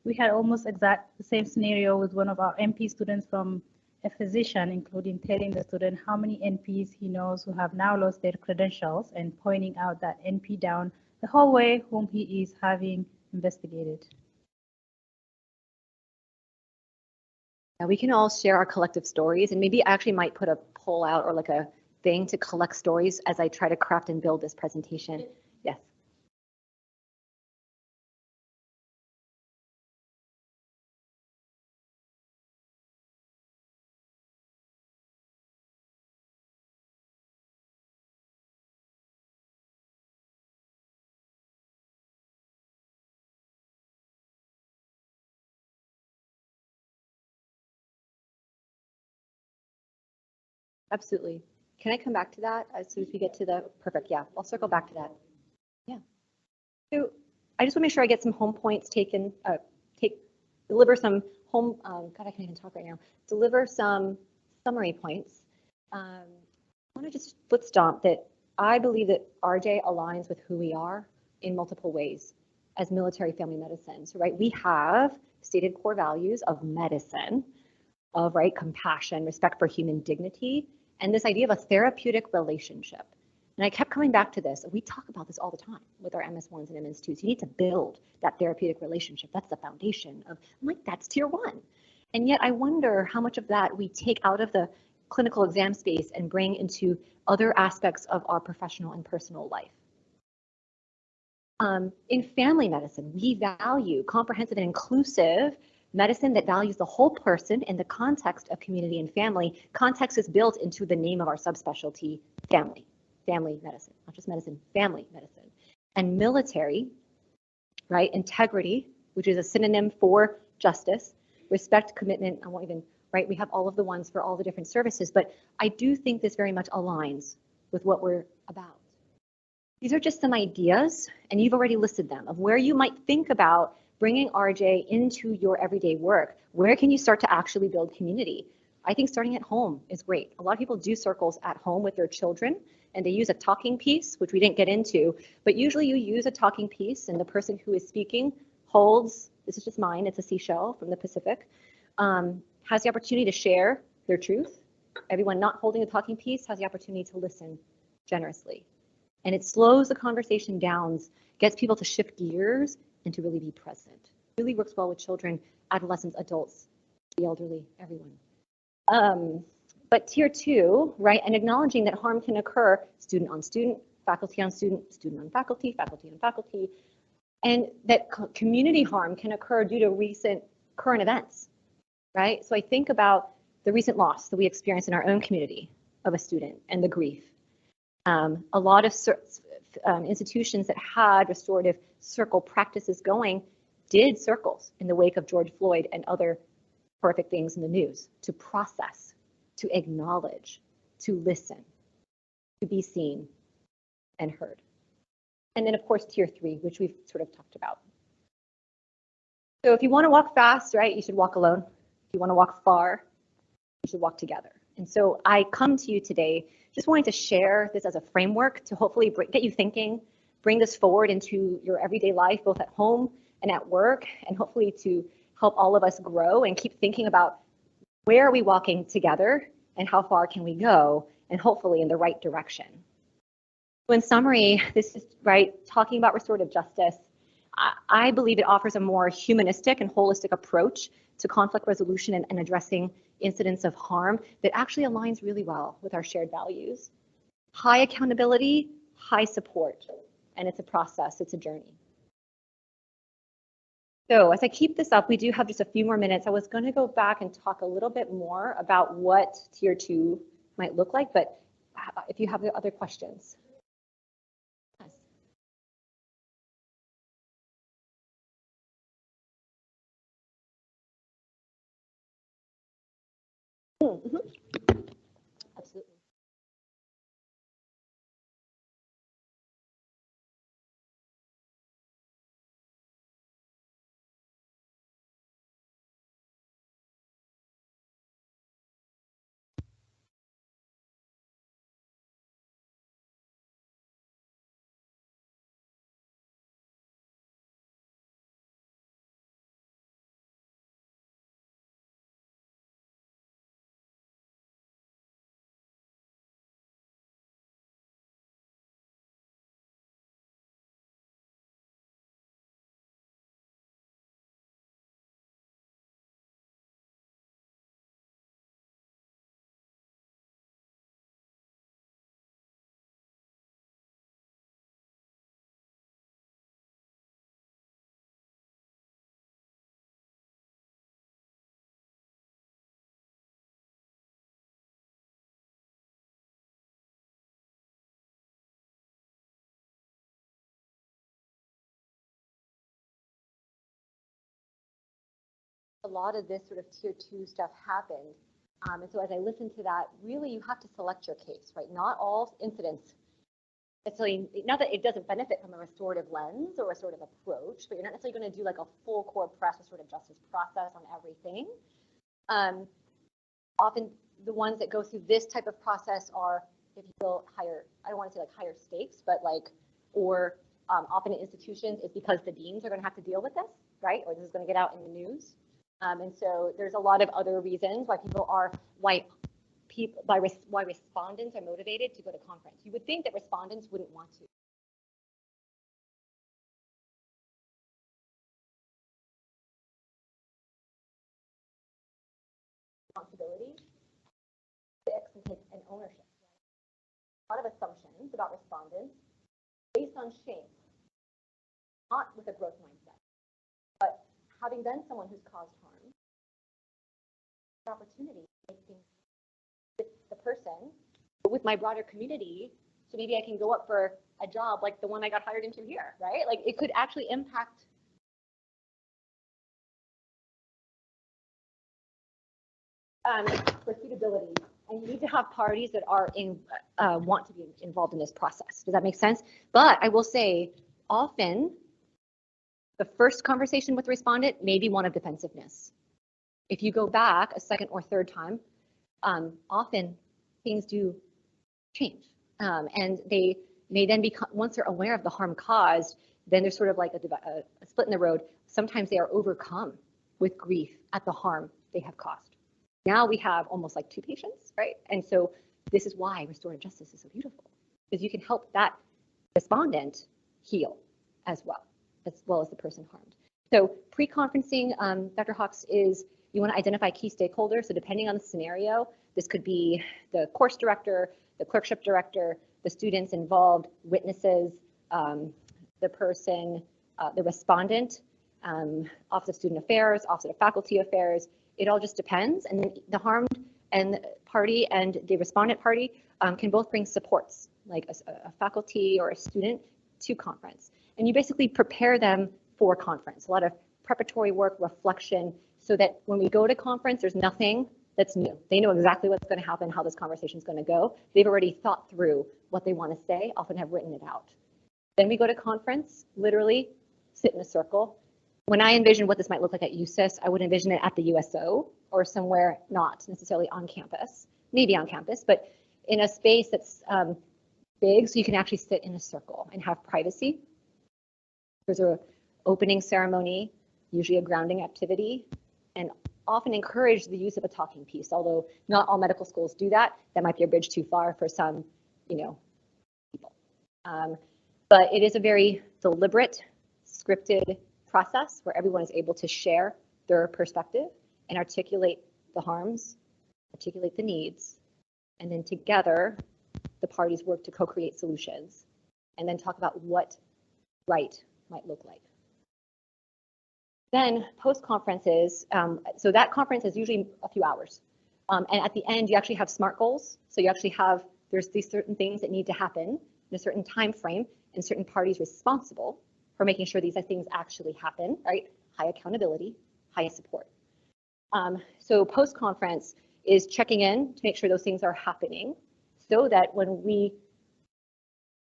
We had almost exact the same scenario with one of our NP students from a physician, including telling the student how many NPs he knows who have now lost their credentials and pointing out that NP down the hallway whom he is having investigated. Now we can all share our collective stories, and maybe I actually might put a poll out or like a thing to collect stories as I try to craft and build this presentation. Yes. Absolutely. Can I come back to that as soon as we get to the perfect? Yeah, I'll circle back to that. Yeah. So I just want to make sure I get some home points taken. Deliver some home. God, I can't even talk right now. Deliver some summary points. I want to just foot stomp that I believe that RJ aligns with who we are in multiple ways as military family medicine. So right, we have stated core values of medicine, of right compassion, respect for human dignity, and this idea of a therapeutic relationship. And I kept coming back to this. We talk about this all the time with our MS1s and MS2s. You need to build that therapeutic relationship. That's the foundation of, I'm like, that's tier 1. And yet I wonder how much of that we take out of the clinical exam space and bring into other aspects of our professional and personal life. In family medicine, we value comprehensive and inclusive medicine that values the whole person in the context of community and family. Context is built into the name of our subspecialty, family medicine, not just medicine, family medicine. And military, right, integrity, which is a synonym for justice, respect, commitment. I won't even, right? We have all of the ones for all the different services, but I do think this very much aligns with what we're about. These are just some ideas, and you've already listed them, of where you might think about bringing RJ into your everyday work. Where can you start to actually build community? I think starting at home is great. A lot of people do circles at home with their children, and they use a talking piece, which we didn't get into, but usually you use a talking piece and the person who is speaking holds, this is just mine, it's a seashell from the Pacific, has the opportunity to share their truth. Everyone not holding a talking piece has the opportunity to listen generously. And it slows the conversation down, gets people to shift gears and to really be present. It really works well with children, adolescents, adults, the elderly, everyone. But tier 2, right, and acknowledging that harm can occur student on student, faculty on student, student on faculty, faculty on faculty, and that community harm can occur due to recent current events, right? So I think about the recent loss that we experienced in our own community of a student and the grief. A lot of institutions that had restorative circle practices going did circles in the wake of George Floyd and other horrific things in the news to process, to acknowledge, to listen, to be seen and heard. And then of course, tier 3, which we've sort of talked about. So if you want to walk fast, right, you should walk alone. If you want to walk far, you should walk together. And so I come to you today just wanting to share this as a framework to hopefully get you thinking, bring this forward into your everyday life, both at home and at work, and hopefully to help all of us grow and keep thinking about where are we walking together and how far can we go, and hopefully in the right direction. So in summary, this is right, talking about restorative justice. I believe it offers a more humanistic and holistic approach to conflict resolution and addressing incidents of harm that actually aligns really well with our shared values. High accountability, high support, and it's a process, it's a journey. So as I keep this up, we do have just a few more minutes. I was going to go back and talk a little bit more about what tier 2 might look like, but if you have other questions. Yes. Mm-hmm. Absolutely. A lot of this sort of tier 2 stuff happened. And so as I listen to that, really you have to select your case, right? Not all incidents, necessarily, not that it doesn't benefit from a restorative lens or a sort of approach, but you're not necessarily going to do like a full core press restorative justice process on everything. Often the ones that go through this type of process are, if you will, higher, I don't want to say like higher stakes, but like, or often in institutions is because the deans are going to have to deal with this, right? Or this is going to get out in the news. And so there's a lot of other reasons why people are, why respondents are motivated to go to conference. You would think that respondents wouldn't want to. Responsibility, fix and take an ownership. A lot of assumptions about respondents based on shame, not with a growth mindset, but having been someone who's caused harm, opportunity to make things with the person, with my broader community, so maybe I can go up for a job like the one I got hired into here, right? Like it could actually impact for suitability, and you need to have parties that are want to be involved in this process. Does that make sense? But I will say, often the first conversation with the respondent may be one of defensiveness. If you go back a second or third time, often things do change, and they may then become, once they're aware of the harm caused, then there's sort of like a split in the road. Sometimes they are overcome with grief at the harm they have caused. Now we have almost like two patients, right? And so this is why restorative justice is so beautiful, because you can help that respondent heal as well as the person harmed. So pre-conferencing, Dr. Hawks, is you want to identify key stakeholders. So depending on the scenario, this could be the course director, the clerkship director, the students involved, witnesses, the person, the respondent, Office of Student Affairs, Office of Faculty Affairs. It all just depends. And then the harmed and party and the respondent party can both bring supports, like a faculty or a student, to conference. And you basically prepare them for conference. A lot of preparatory work, reflection, so that when we go to conference, there's nothing that's new. They know exactly what's going to happen, how this conversation is going to go. They've already thought through what they want to say, often have written it out. Then we go to conference, literally sit in a circle. When I envision what this might look like at USIS, I would envision it at the USO or somewhere not necessarily on campus, maybe on campus, but in a space that's big, so you can actually sit in a circle and have privacy. There's an opening ceremony, usually a grounding activity, and often encourage the use of a talking piece, although not all medical schools do that. That might be a bridge too far for some, people. But it is a very deliberate, scripted process where everyone is able to share their perspective and articulate the harms, articulate the needs, and then together the parties work to co-create solutions and then talk about what right might look like. Then post-conferences, so that conference is usually a few hours. And at the end, you actually have SMART goals. So you actually have, there's these certain things that need to happen in a certain time frame and certain parties responsible for making sure these things actually happen, right? High accountability, high support. So post-conference is checking in to make sure those things are happening so that when we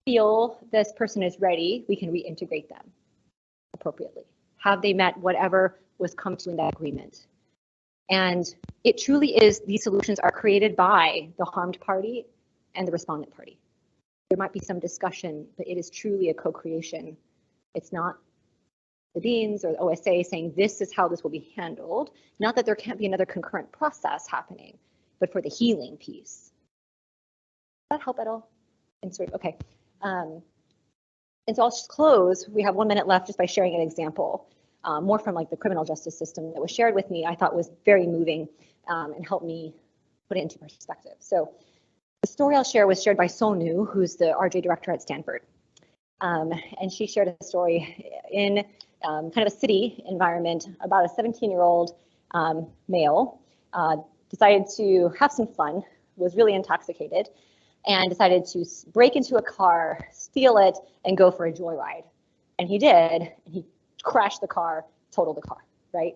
feel this person is ready, we can reintegrate them appropriately. Have they met whatever was come to in that agreement? And it truly is, these solutions are created by the harmed party and the respondent party. There might be some discussion, but it is truly a co-creation. It's not the deans or the OSA saying this is how this will be handled. Not that there can't be another concurrent process happening, but for the healing piece. Does that help at all? And sort of, okay. And so I'll just close. We have 1 minute left just by sharing an example, more from like the criminal justice system that was shared with me. I thought was very moving and helped me put it into perspective. So the story I'll share was shared by Sonu, who's the RJ director at Stanford. And she shared a story in kind of a city environment about a 17-year-old male decided to have some fun, was really intoxicated, and decided to break into a car, steal it, and go for a joyride. And he did, and he crashed the car, totaled the car, right?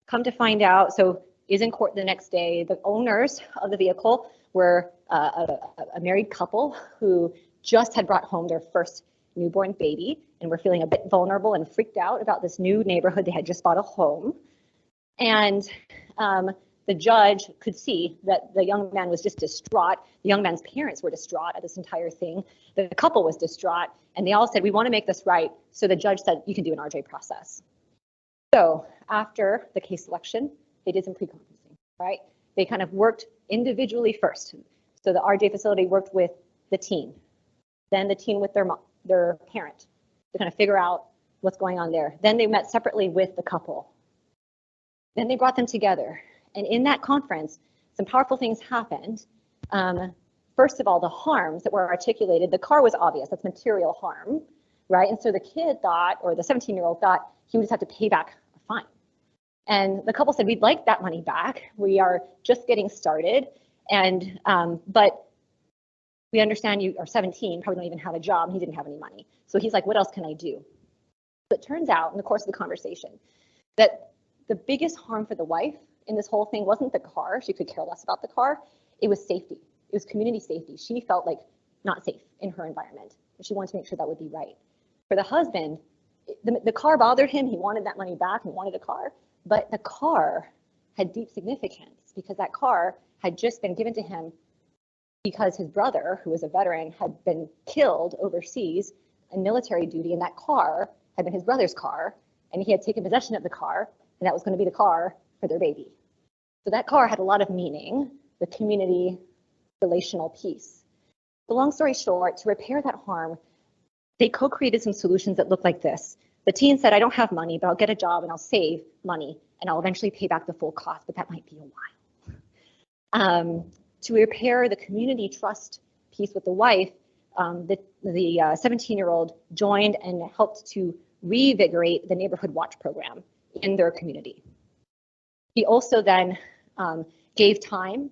Come to find out, so is in court the next day. The owners of the vehicle were a married couple who just had brought home their first newborn baby and were feeling a bit vulnerable and freaked out about this new neighborhood. They had just bought a home. And the judge could see that the young man was just distraught. The young man's parents were distraught at this entire thing. The couple was distraught, and they all said, we want to make this right. So the judge said, you can do an RJ process. So after the case selection, they did some pre-conferencing, right? They kind of worked individually first. So the RJ facility worked with the teen, then the teen with their parent to kind of figure out what's going on there. Then they met separately with the couple. Then they brought them together. And in that conference, some powerful things happened. First of all, the harms that were articulated, the car was obvious, that's material harm, right? And so the kid thought, or the 17-year-old thought, he would just have to pay back a fine. And the couple said, we'd like that money back. We are just getting started. And, but we understand you are 17, probably don't even have a job. And he didn't have any money. So he's like, what else can I do? But it turns out in the course of the conversation that the biggest harm for the wife in this whole thing wasn't the car. She could care less about the car. It was safety. It was community safety. She felt like not safe in her environment. She wanted to make sure that would be right. For the husband, the car bothered him. He wanted that money back and wanted a car. But the car had deep significance because that car had just been given to him because his brother, who was a veteran, had been killed overseas in military duty, and that car had been his brother's car, and he had taken possession of the car, and that was going to be the car for their baby. So that car had a lot of meaning, the community relational piece. The long story short, to repair that harm, they co-created some solutions that look like this. The teen said, I don't have money, but I'll get a job and I'll save money and I'll eventually pay back the full cost, but that might be a while. To repair the community trust piece with the wife, the 17-year-old joined and helped to reinvigorate the neighborhood watch program in their community. He also then gave time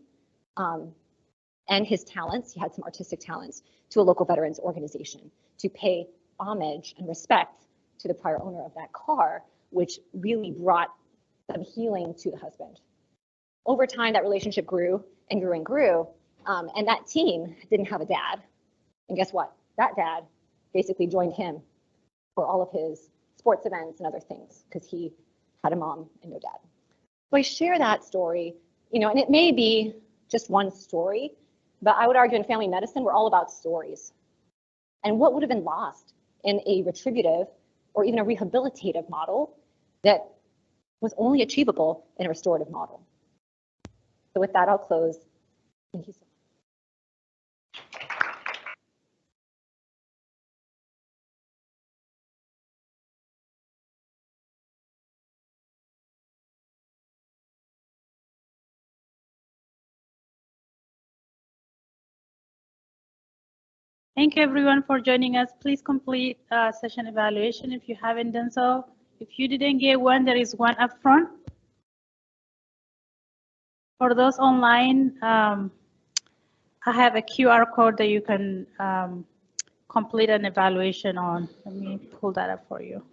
and his talents, he had some artistic talents, to a local veterans organization to pay homage and respect to the prior owner of that car, which really brought some healing to the husband. Over time, that relationship grew and grew and grew, and that teen didn't have a dad. And guess what? That dad basically joined him for all of his sports events and other things because he had a mom and no dad. So I share that story, and it may be just one story, but I would argue in family medicine, we're all about stories. And what would have been lost in a retributive or even a rehabilitative model that was only achievable in a restorative model? So with that, I'll close. Thank you so much. Thank you everyone for joining us. Please complete session evaluation if you haven't done so. If you didn't get one, there is one up front. For those online, I have a QR code that you can complete an evaluation on. Let me pull that up for you.